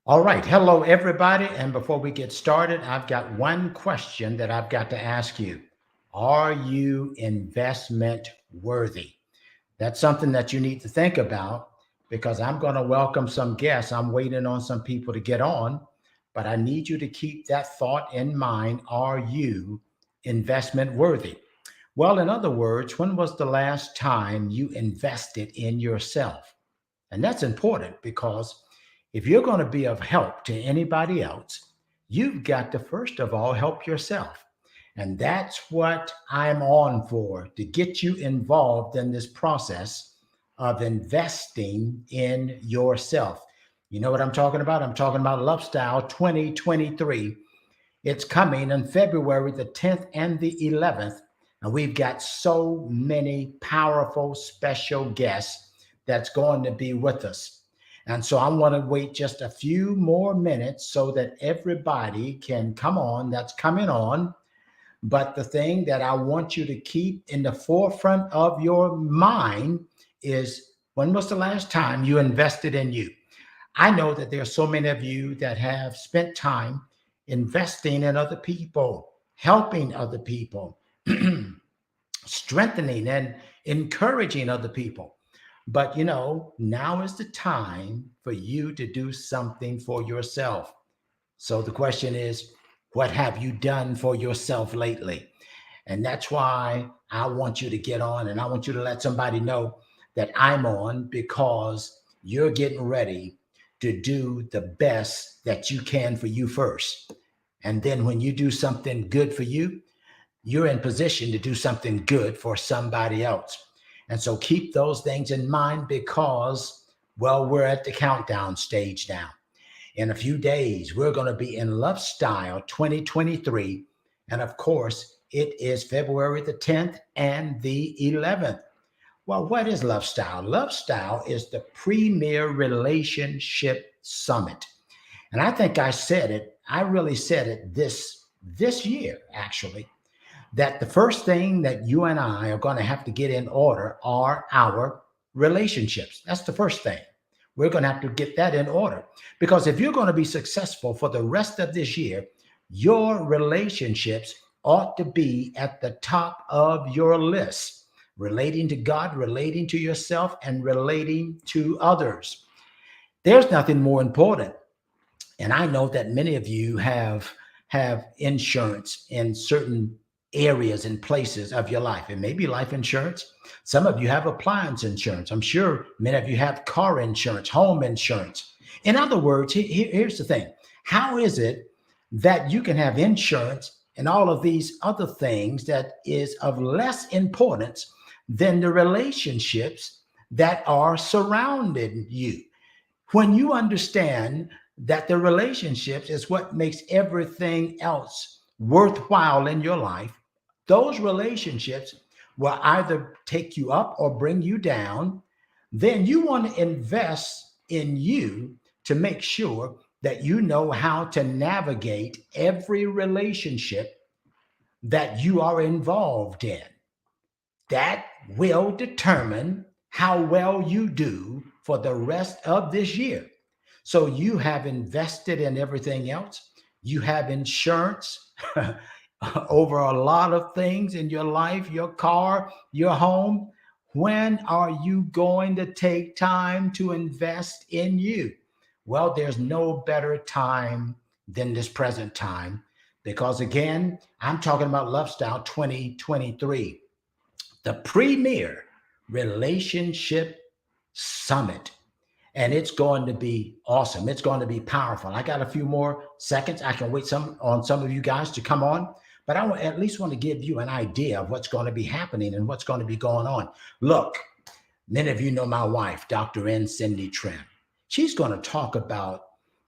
All right. Hello, everybody. And before we get started, I've got one question that I've got to ask you. Are you investment worthy? That's something that you need to think about because I'm going to welcome some guests. I'm waiting on some people to get on, but I need you to keep that thought in mind. Are you investment worthy? Well, in other words, when was the last time you invested in yourself? And that's important because if you're going to be of help to anybody else, you've got to first of all help yourself. And that's what I'm on for to get you involved in this process of investing in yourself. You know what I'm talking about? I'm talking about LoveStyle 2023. It's coming on February the 10th and the 11th. And we've got so many powerful special guests that's going to be with us. And so I want to wait just a few more minutes so that everybody can come on that's coming on. But the thing that I want you to keep in the forefront of your mind is when was the last time you invested in you? I know that there are so many of you that have spent time investing in other people, helping other people, strengthening and encouraging other people. But now is the time for you to do something for yourself. So the question is, what have you done for yourself lately? And that's why I want you to get on and I want you to let somebody know that I'm on because you're getting ready to do the best that you can for you first. And then when you do something good for you, you're in position to do something good for somebody else. And so keep those things in mind because, well, we're at the countdown stage now. In a few days, we're going to be in Love Style 2023. And of course, it is February the 10th and the 11th. Well, what is Love Style? Love Style is the premier relationship summit. And I think I said it, I really said it this year, actually, that the first thing that you and I are going to have to get in order are our relationships. That's the first thing. We're going to have to get that in order because if you're going to be successful for the rest of this year, your relationships ought to be at the top of your list, relating to God, relating to yourself, and relating to others. There's nothing more important. And I know that many of you have insurance in certain areas and places of your life. It may be life insurance. Some of you have appliance insurance. I'm sure many of you have car insurance, home insurance. In other words, here's the thing. How is it that you can have insurance and all of these other things that is of less importance than the relationships that are surrounding you? When you understand that the relationships is what makes everything else worthwhile in your life, those relationships will either take you up or bring you down. Then you want to invest in you to make sure that you know how to navigate every relationship that you are involved in. That will determine how well you do for the rest of this year. So you have invested in everything else. You have insurance over a lot of things in your life, your car, your home. When are you going to take time to invest in you? Well, there's no better time than this present time because, again, I'm talking about LoveStyle 2023, the premier relationship summit. And it's going to be awesome. It's going to be powerful. I got a few more seconds. I can wait some of you guys to come on, but at least want to give you an idea of what's going to be happening and what's going to be going on. Look, many of you know my wife, Dr. N. Cindy Trim. She's going to talk about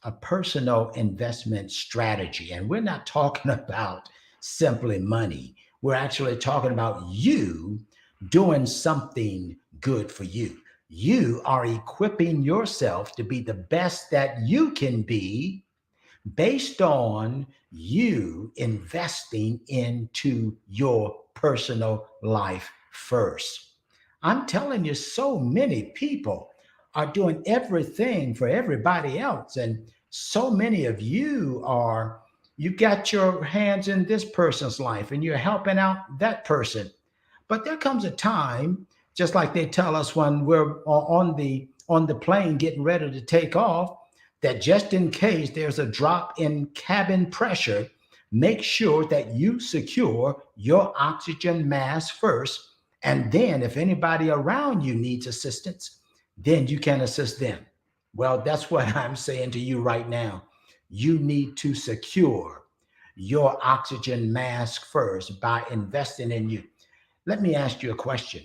a personal investment strategy. And we're not talking about simply money. We're actually talking about you doing something good for you. You are equipping yourself to be the best that you can be based on you investing into your personal life first. I'm telling you, so many people are doing everything for everybody else. And So many of you are, you got your hands in this person's life and you're helping out that person. But there comes a time, just like they tell us when we're on the plane getting ready to take off, that just in case there's a drop in cabin pressure, make sure that you secure your oxygen mask first. And then if anybody around you needs assistance, then you can assist them. Well, that's what I'm saying to you right now. You need to secure your oxygen mask first by investing in you. Let me ask you a question.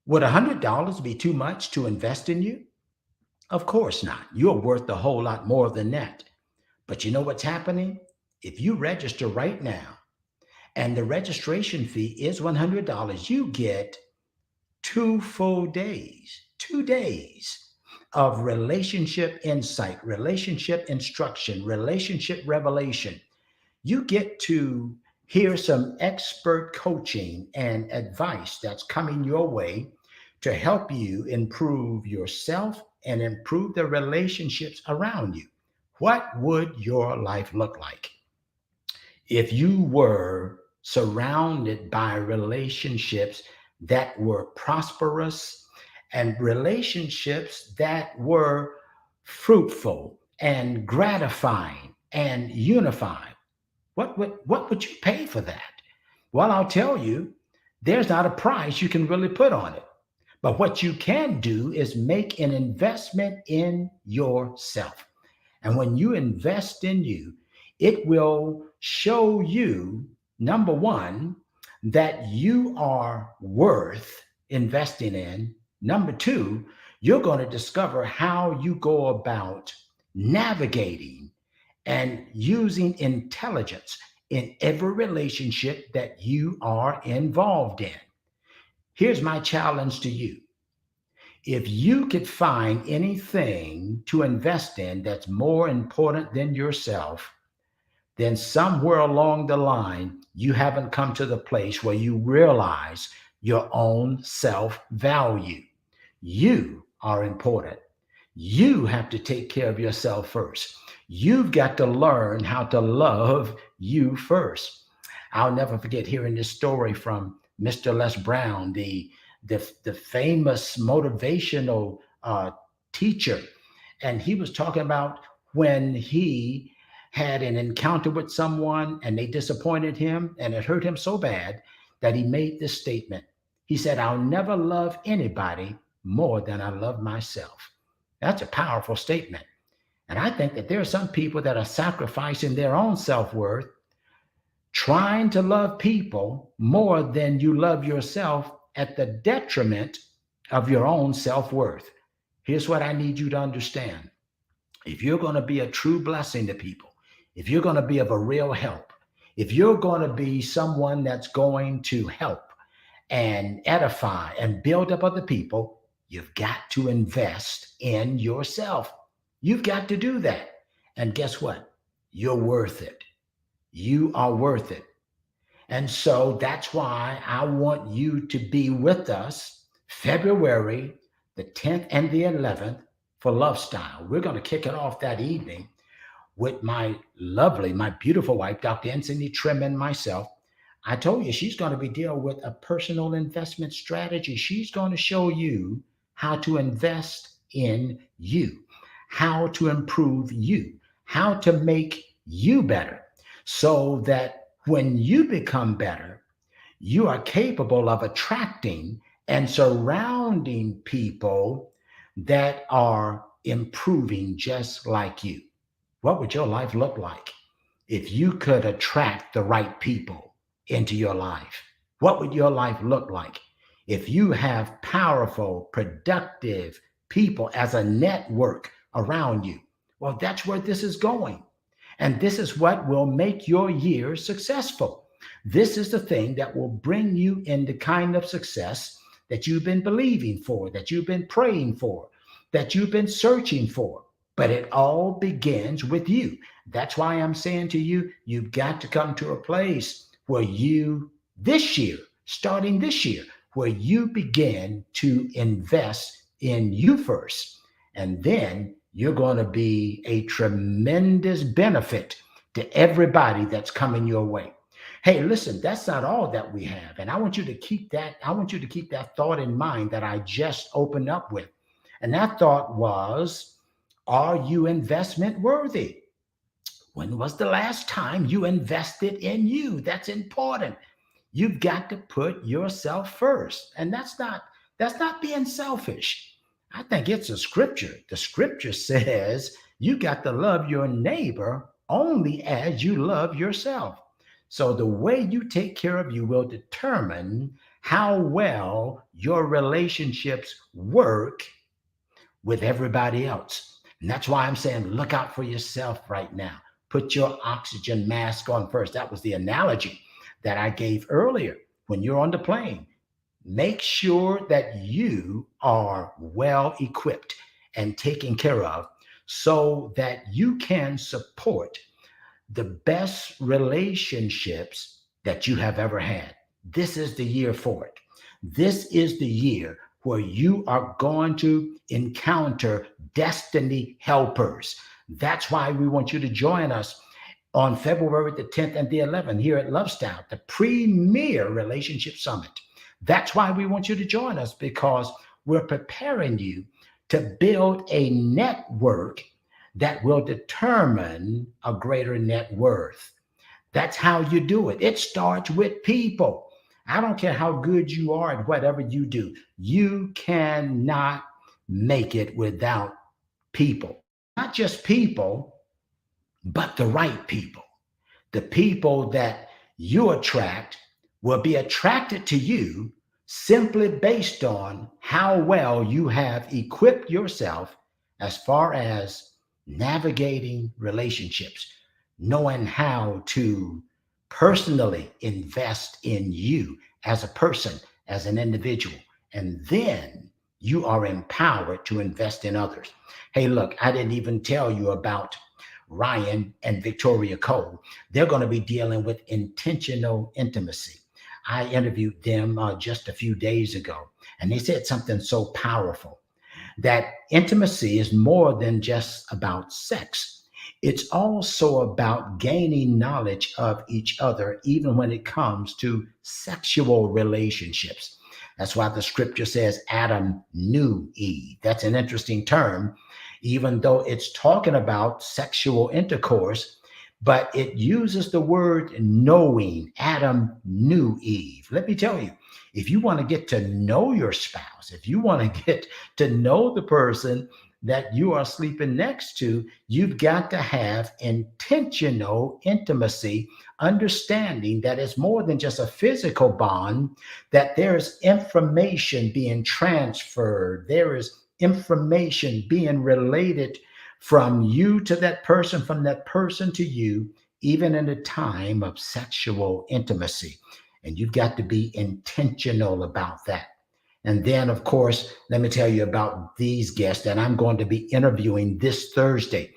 Would $100 be too much to invest in you? Of course not. You're worth a whole lot more than that. But you know what's happening? If you register right now and the registration fee is $100, you get 2 full days, 2 days of relationship insight, relationship instruction, relationship revelation. You get to hear some expert coaching and advice that's coming your way to help you improve yourself and improve the relationships around you. What would your life look like if you were surrounded by relationships that were prosperous and relationships that were fruitful and gratifying and unifying? What would you pay for that? Well, I'll tell you, there's not a price you can really put on it. But what you can do is make an investment in yourself. And when you invest in you, it will show you, number one, that you are worth investing in. Number two, you're going to discover how you go about navigating and using intelligence in every relationship that you are involved in. Here's my challenge to you. If you could find anything to invest in that's more important than yourself, then somewhere along the line, you haven't come to the place where you realize your own self value. You are important. You have to take care of yourself first. You've got to learn how to love you first. I'll never forget hearing this story from Mr. Les Brown, the famous motivational teacher. And he was talking about when he had an encounter with someone and they disappointed him and it hurt him so bad that he made this statement. He said, I'll never love anybody more than I love myself. That's a powerful statement. And I think that there are some people that are sacrificing their own self worth, trying to love people more than you love yourself at the detriment of your own self worth. Here's what I need you to understand. If you're going to be a true blessing to people, if you're going to be of a real help, if you're going to be someone that's going to help and edify and build up other people, you've got to invest in yourself. You've got to do that. And guess what? You're worth it. You are worth it. And so that's why I want you to be with us February the 10th and the 11th for LoveStyle. We're going to kick it off that evening with my beautiful wife, Dr. Anthony Trim, and myself. I told you she's going to be dealing with a personal investment strategy. She's going to show you how to invest in you, how to improve you, how to make you better, so that when you become better, you are capable of attracting and surrounding people that are improving just like you. What would your life look like if you could attract the right people into your life? What would your life look like if you have powerful, productive people as a network around you? Well, that's where this is going. And this is what will make your year successful. This is the thing that will bring you in the kind of success that you've been believing for, that you've been praying for, that you've been searching for. But it all begins with you. That's why I'm saying to you, you've got to come to a place where you, this year, starting this year, where you begin to invest in you first. And then you're going to be a tremendous benefit to everybody that's coming your way. Hey, listen, that's not all that we have. And I want you to keep that, I want you to keep that thought in mind that I just opened up with. And that thought was, are you investment worthy? When was the last time you invested in you? That's important. You've got to put yourself first. And that's not being selfish. I think it's a scripture. The scripture says you got to love your neighbor only as you love yourself. So the way you take care of you will determine how well your relationships work with everybody else. And that's why I'm saying look out for yourself right now. Put your oxygen mask on first. That was the analogy that I gave earlier when you're on the plane. Make sure that you are well equipped and taken care of so that you can support the best relationships that you have ever had. This is the year for it. This is the year where you are going to encounter destiny helpers. That's why we want you to join us on February the 10th and the 11th here at LoveStyle, the premier relationship summit. That's why we want you to join us because we're preparing you to build a network that will determine a greater net worth. That's how you do it. It starts with people. I don't care how good you are at whatever you do, you cannot make it without people. Not just people, but the right people. The people that you attract will be attracted to you simply based on how well you have equipped yourself as far as navigating relationships, knowing how to personally invest in you as a person, as an individual. And then you are empowered to invest in others. Hey, look, I didn't even tell you about Ryan and Victoria Cole. They're going to be dealing with intentional intimacy. I interviewed them just a few days ago, and they said something so powerful that intimacy is more than just about sex. It's also about gaining knowledge of each other, even when it comes to sexual relationships. That's why the scripture says Adam knew Eve. That's an interesting term, even though it's talking about sexual intercourse, but it uses the word knowing. Adam knew Eve. Let me tell you, if you want to get to know your spouse, if you want to get to know the person that you are sleeping next to, you've got to have intentional intimacy, understanding that it's more than just a physical bond, that there's information being transferred, there is information being related from you to that person, from that person to you, even in a time of sexual intimacy. And you've got to be intentional about that. And then, of course, let me tell you about these guests that I'm going to be interviewing this Thursday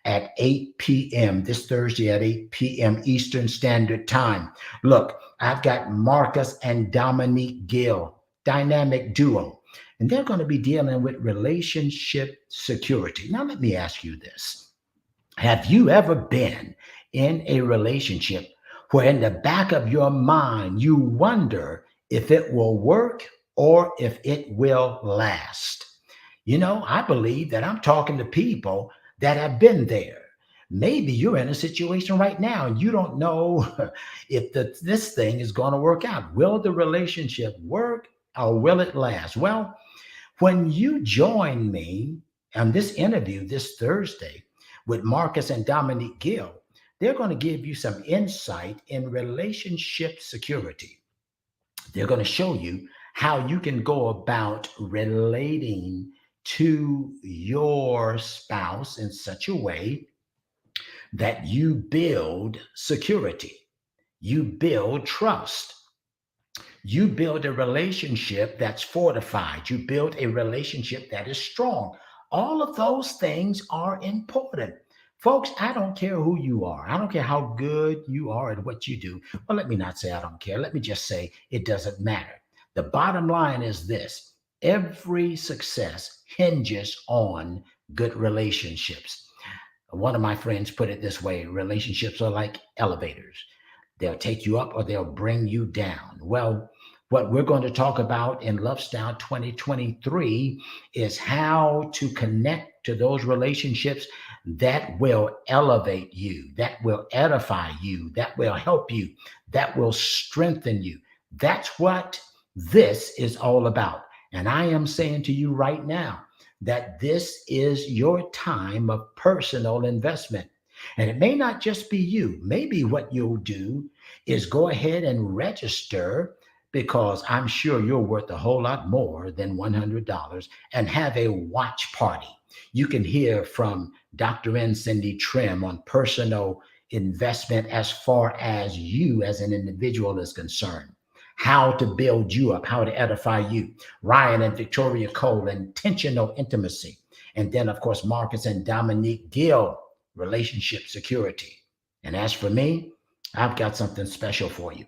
at 8 p.m. This Thursday at 8 p.m. Eastern Standard Time. Look, I've got Marcus and Dominique Gill, dynamic duo, and they're going to be dealing with relationship security. Now, let me ask you this. Have you ever been in a relationship where in the back of your mind you wonder if it will work or if it will last? You know, I believe that I'm talking to people that have been there. Maybe you're in a situation right now and you don't know if this thing is going to work out. Will the relationship work or will it last? Well, when you join me on this interview this Thursday with Marcus and Dominique Gill, they're going to give you some insight in relationship security. They're going to show you how you can go about relating to your spouse in such a way that you build security, you build trust, you build a relationship that's fortified. You build a relationship that is strong. All of those things are important. Folks, I don't care who you are. I don't care how good you are at what you do. Well, let me not say I don't care. Let me just say it doesn't matter. The bottom line is this: every success hinges on good relationships. One of my friends put it this way: relationships are like elevators. They'll take you up or they'll bring you down. Well, what we're going to talk about in LoveStyle 2023 is how to connect to those relationships that will elevate you, that will edify you, that will help you, that will strengthen you. That's what this is all about. And I am saying to you right now that this is your time of personal investment. And it may not just be you. Maybe what you'll do is go ahead and register, because I'm sure you're worth a whole lot more than $100, and have a watch party. You can hear from Dr. N. Cindy Trim on personal investment as far as you as an individual is concerned, how to build you up, how to edify you. Ryan and Victoria Cole, intentional intimacy. And then, of course, Marcus and Dominique Gill, relationship security. And as for me, I've got something special for you.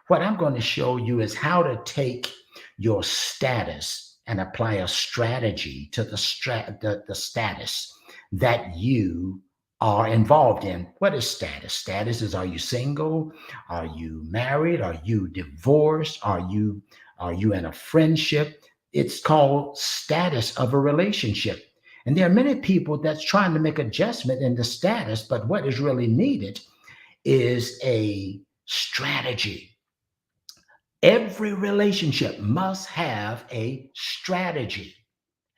What I'm going to show you is how to take your status and apply a strategy to the status that you are involved in. What is status? Status is, are you single? Are you married? Are you divorced? Are you in a friendship? It's called status of a relationship. And there are many people that's trying to make adjustment in the status, but what is really needed is a strategy. Every relationship must have a strategy.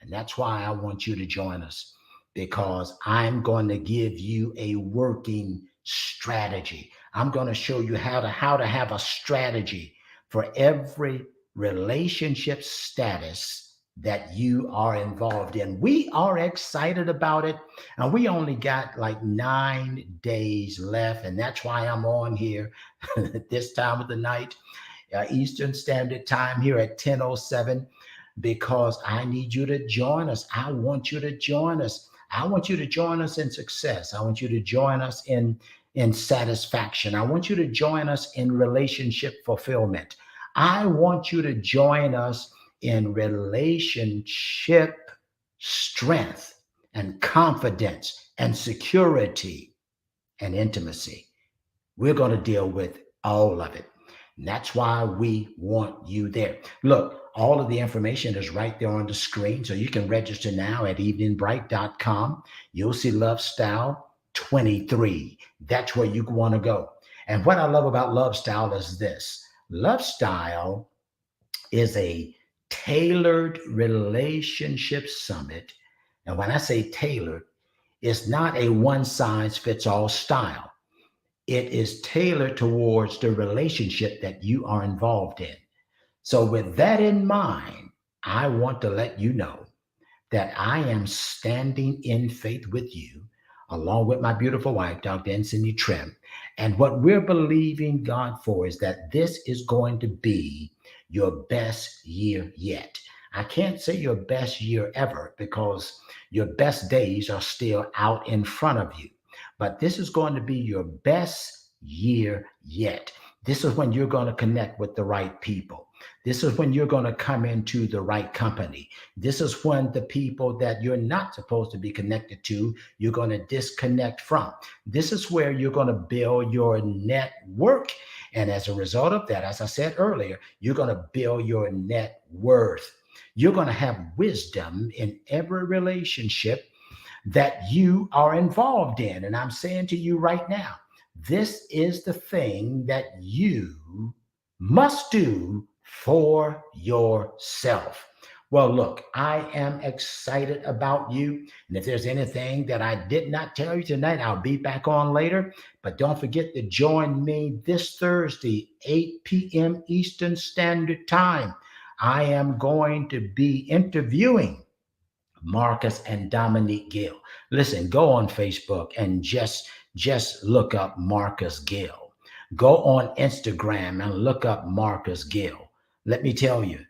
And that's why I want you to join us, because I'm going to give you a working strategy. I'm going to show you how to have a strategy for every relationship status that you are involved in. We are excited about it, and we only got like 9 days left, and that's why I'm on here at this time of the night, Eastern Standard Time, here at 10:07, because I need you to join us. I want you to join us. I want you to join us in success. I want you to join us in satisfaction. I want you to join us in relationship fulfillment. I want you to join us in relationship strength and confidence and security and intimacy. We're going to deal with all of it. And that's why we want you there. Look, all of the information is right there on the screen. So you can register now at eveningbright.com. You'll see LoveStyle 23. That's where you want to go. And what I love about LoveStyle is this: LoveStyle is a tailored relationship summit. And when I say tailored, it's not a one size fits all style. It is tailored towards the relationship that you are involved in. So, with that in mind, I want to let you know that I am standing in faith with you, along with my beautiful wife, Dr. Anthony Trim. And what we're believing God for is that this is going to be your best year yet. I can't say your best year ever, because your best days are still out in front of you. But this is going to be your best year yet. This is when you're going to connect with the right people. This is when you're going to come into the right company. This is when the people that you're not supposed to be connected to, you're going to disconnect from. This is where you're going to build your network. And as a result of that, as I said earlier, you're going to build your net worth. You're going to have wisdom in every relationship that you are involved in. And I'm saying to you right now, this is the thing that you must do for yourself. Well, look, I am excited about you. And if there's anything that I did not tell you tonight, I'll be back on later. But don't forget to join me this Thursday, 8 p.m. Eastern Standard Time. I am going to be interviewing Marcus and Dominique Gill. Listen, go on Facebook and just look up Marcus Gill. Go on Instagram and look up Marcus Gill. Let me tell you,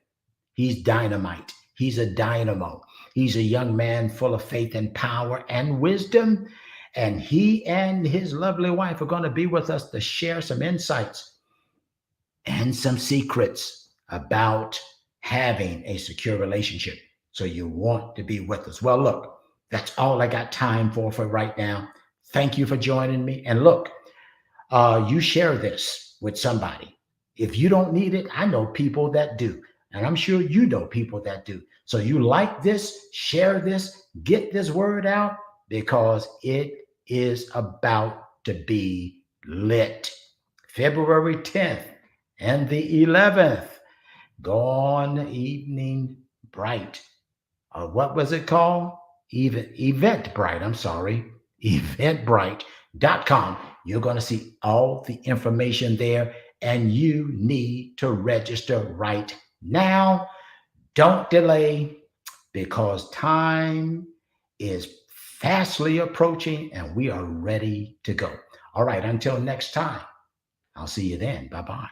he's dynamite. He's a dynamo. He's a young man full of faith and power and wisdom. And he and his lovely wife are going to be with us to share some insights and some secrets about having a secure relationship. So you want to be with us. Well, look, That's all I got time for right now. Thank you for joining me. And look, you share this with somebody. If you don't need it, I know people that do. And I'm sure you know people that do. So you like this, share this, get this word out because it is about to be lit. February 10th and the 11th, Gone Evening Bright. What was it called? Eventbrite. I'm sorry. Eventbrite.com. You're going to see all the information there, and you need to register right now. Don't delay because time is fastly approaching and we are ready to go. All right, until next time, I'll see you then. Bye bye.